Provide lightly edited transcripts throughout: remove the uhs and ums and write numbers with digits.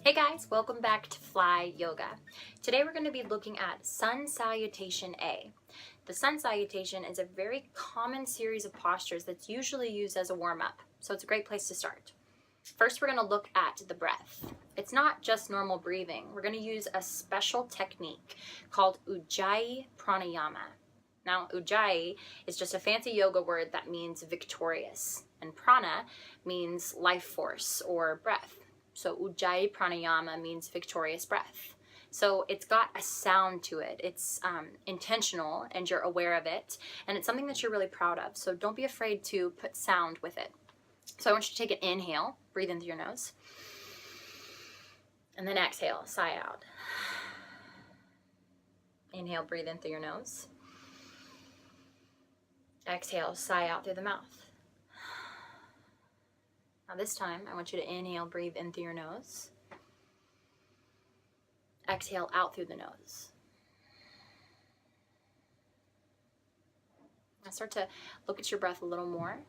Hey guys, welcome back to Fly Yoga. Today we're going to be looking at Sun Salutation A. The Sun Salutation is a very common series of postures that's usually used as a warm-up, so it's a great place to start. First, we're going to look at the breath. It's not just normal breathing. We're going to use a special technique called Ujjayi Pranayama. Now, Ujjayi is just a fancy yoga word that means victorious, and prana means life force or breath. So Ujjayi Pranayama means victorious breath. So it's got a sound to it. It's intentional and you're aware of it. And it's something that you're really proud of. So don't be afraid to put sound with it. So I want you to take an inhale, breathe in through your nose. And then exhale, sigh out. Inhale, breathe in through your nose. Exhale, sigh out through the mouth. Now this time, I want you to inhale, breathe in through your nose. Exhale out through the nose. Now start to look at your breath a little more.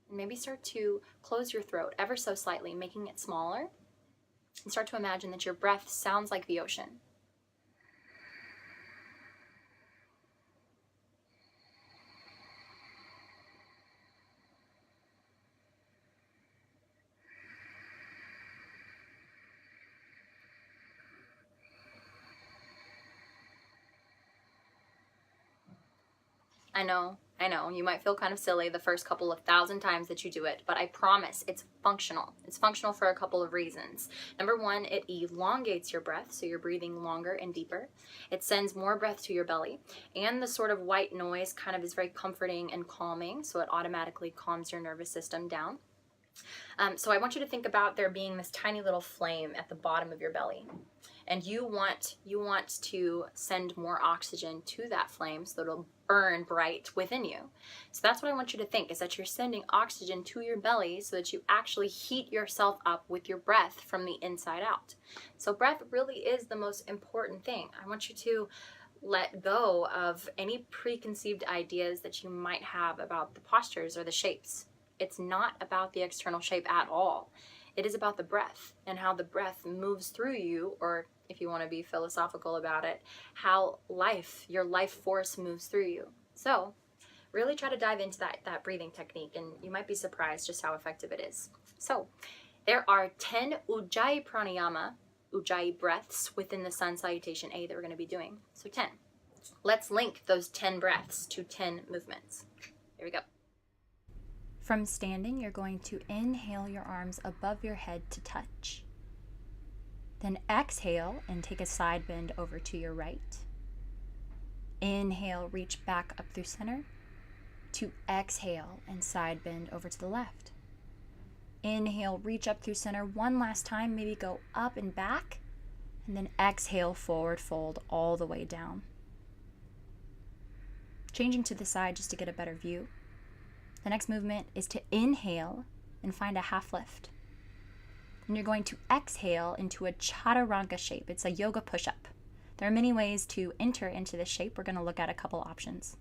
And maybe start to close your throat ever so slightly, making it smaller. And start to imagine that your breath sounds like the ocean. I know, you might feel kind of silly the first couple of thousand times that you do it, but I promise it's functional. It's functional for a couple of reasons. Number one, it elongates your breath, so you're breathing longer and deeper. It sends more breath to your belly, and the sort of white noise kind of is very comforting and calming, so it automatically calms your nervous system down. So I want you to think about there being this tiny little flame at the bottom of your belly. And you want to send more oxygen to that flame so that it'll burn bright within you. So that's what I want you to think, is that you're sending oxygen to your belly so that you actually heat yourself up with your breath from the inside out. So breath really is the most important thing. I want you to let go of any preconceived ideas that you might have about the postures or the shapes. It's not about the external shape at all. It is about the breath and how the breath moves through you, or if you want to be philosophical about it, how your life force moves through you. So really try to dive into that breathing technique, and you might be surprised just how effective it is. So there are 10 Ujjayi Pranayama, Ujjayi breaths within the Sun Salutation A that we're going to be doing. So 10. Let's link those 10 breaths to 10 movements. Here we go. From standing, you're going to inhale your arms above your head to touch. Then exhale and take a side bend over to your right. Inhale, reach back up through center. To exhale and side bend over to the left. Inhale, reach up through center one last time, maybe go up and back. And then exhale, forward fold all the way down. Changing to the side just to get a better view. The next movement is to inhale and find a half lift. And you're going to exhale into a chaturanga shape. It's a yoga push-up. There are many ways to enter into this shape. We're going to look at a couple options.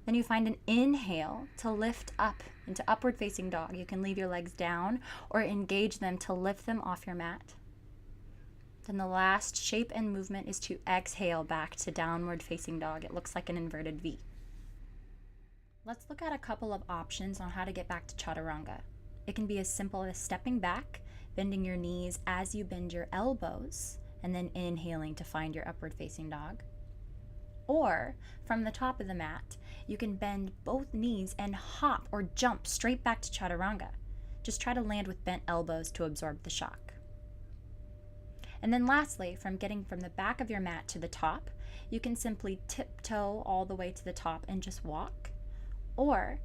Then you find an inhale to lift up into upward facing dog. You can leave your legs down or engage them to lift them off your mat. Then the last shape and movement is to exhale back to downward facing dog. It looks like an inverted V. Let's look at a couple of options on how to get back to chaturanga. It can be as simple as stepping back, bending your knees as you bend your elbows, and then inhaling to find your upward facing dog. Or from the top of the mat, you can bend both knees and hop or jump straight back to chaturanga. Just try to land with bent elbows to absorb the shock. And then lastly, from getting from the back of your mat to the top, you can simply tiptoe all the way to the top and just walk. Or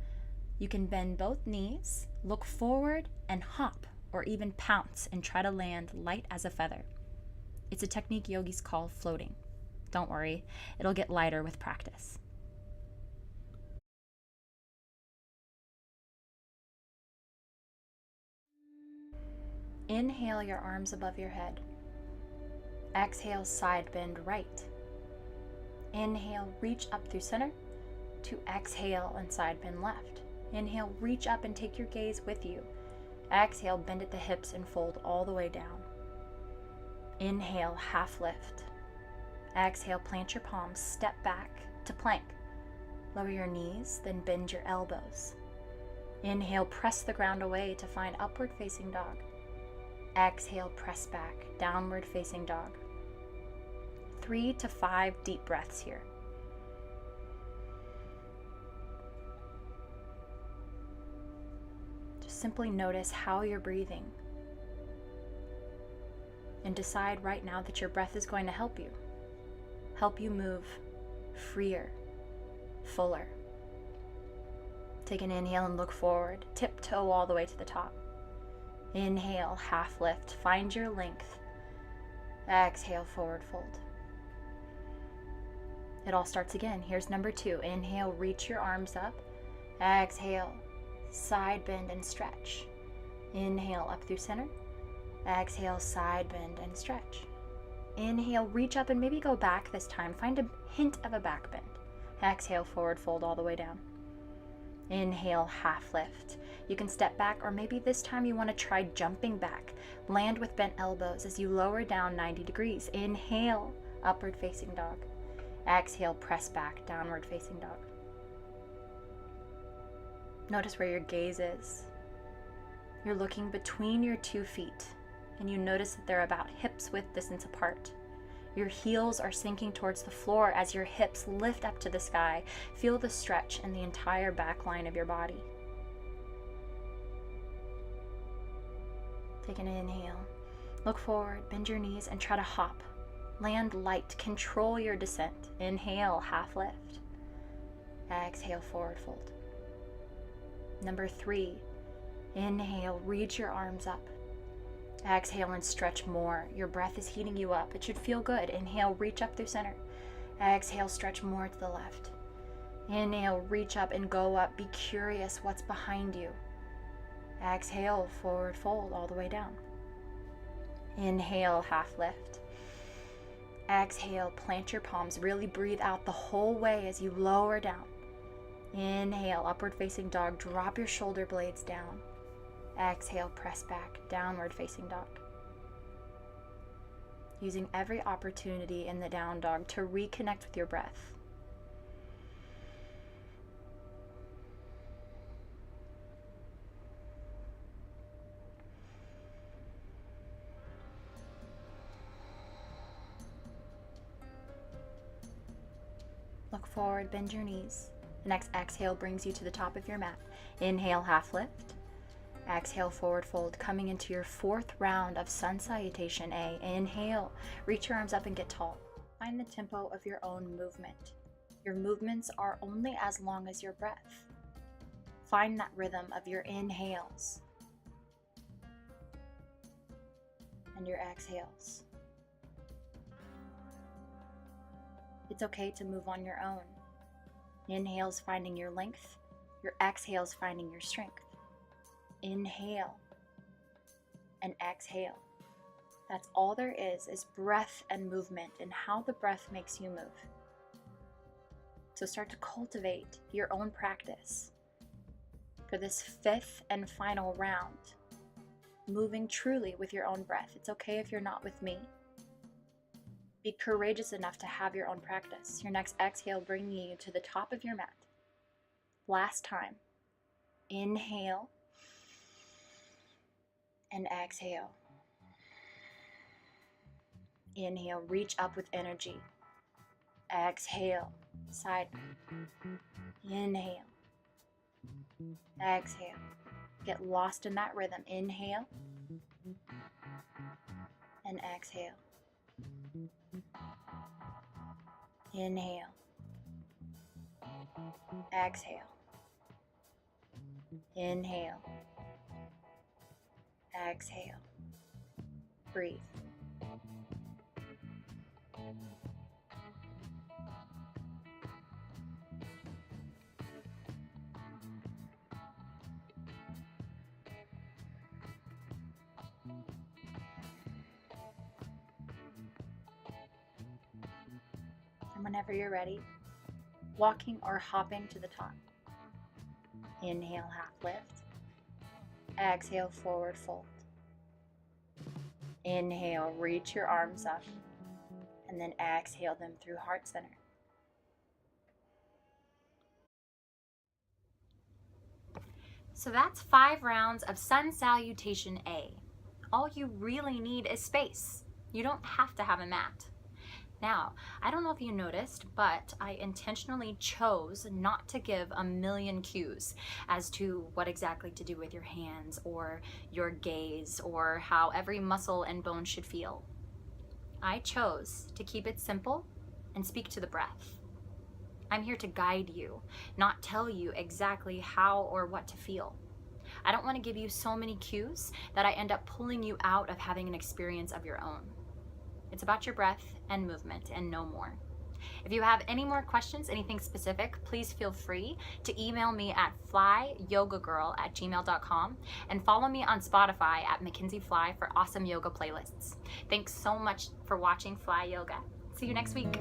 you can bend both knees, look forward, and hop, or even pounce and try to land light as a feather. It's a technique yogis call floating. Don't worry, it'll get lighter with practice. Inhale your arms above your head. Exhale, side bend right. Inhale, reach up through center. To exhale and side bend left. Inhale, reach up and take your gaze with you. Exhale, bend at the hips and fold all the way down. Inhale, half lift. Exhale, plant your palms, step back to plank. Lower your knees, then bend your elbows. Inhale, press the ground away to find upward facing dog. Exhale, press back, downward facing dog. 3 to 5 deep breaths here. Just simply notice how you're breathing. And decide right now that your breath is going to help you move freer, fuller. Take an inhale and look forward, tiptoe all the way to the top. Inhale, half lift, find your length. Exhale, forward fold. It all starts again. Here's number 2. Inhale, reach your arms up. Exhale, side bend and stretch. Inhale, up through center. Exhale, side bend and stretch. Inhale, reach up and maybe go back this time. Find a hint of a back bend. Exhale, forward fold all the way down. Inhale, half lift. You can step back, or maybe this time you want to try jumping back. Land with bent elbows as you lower down 90 degrees. Inhale, upward facing dog. Exhale, press back, downward facing dog. Notice where your gaze is. You're looking between your 2 feet, and you notice that they're about hips width distance apart. Your heels are sinking towards the floor as your hips lift up to the sky. Feel the stretch in the entire back line of your body. Take an inhale. Look forward, bend your knees, and try to hop. Land light, control your descent. Inhale, half lift. Exhale, forward fold. Number 3, inhale, reach your arms up. Exhale and stretch more. Your breath is heating you up. It should feel good. Inhale, reach up through center. Exhale, stretch more to the left. Inhale, reach up and go up. Be curious what's behind you. Exhale, forward fold all the way down. Inhale, half lift. Exhale, plant your palms. Really breathe out the whole way as you lower down. Inhale, upward facing dog. Drop your shoulder blades down. Exhale, press back, downward facing dog. Using every opportunity in the down dog to reconnect with your breath. Look forward, bend your knees. The next exhale brings you to the top of your mat. Inhale, half lift. Exhale, forward fold, coming into your 4th round of Sun Salutation A. Inhale, reach your arms up and get tall. Find the tempo of your own movement. Your movements are only as long as your breath. Find that rhythm of your inhales and your exhales. It's okay to move on your own. Inhales finding your length, your exhales finding your strength. Inhale and exhale. That's all there is breath and movement and how the breath makes you move. So start to cultivate your own practice for this 5th and final round, moving truly with your own breath. It's okay if you're not with me. Be courageous enough to have your own practice. Your next exhale bringing you to the top of your mat. Last time. Inhale and exhale. Inhale, reach up with energy. Exhale, side. Inhale. Exhale. Get lost in that rhythm. Inhale and exhale. Inhale. Exhale. Inhale. Exhale. Breathe. And whenever you're ready, walking or hopping to the top. Inhale, half lift. Exhale, forward fold. Inhale, reach your arms up, and then exhale them through heart center. So that's 5 rounds of Sun Salutation A. All you really need is space. You don't have to have a mat. Now, I don't know if you noticed, but I intentionally chose not to give a million cues as to what exactly to do with your hands or your gaze or how every muscle and bone should feel. I chose to keep it simple and speak to the breath. I'm here to guide you, not tell you exactly how or what to feel. I don't want to give you so many cues that I end up pulling you out of having an experience of your own. It's about your breath and movement and no more. If you have any more questions, anything specific, please feel free to email me at flyyogagirl@gmail.com and follow me on Spotify at MaKenzie Fly for awesome yoga playlists. Thanks so much for watching Fly Yoga. See you next week.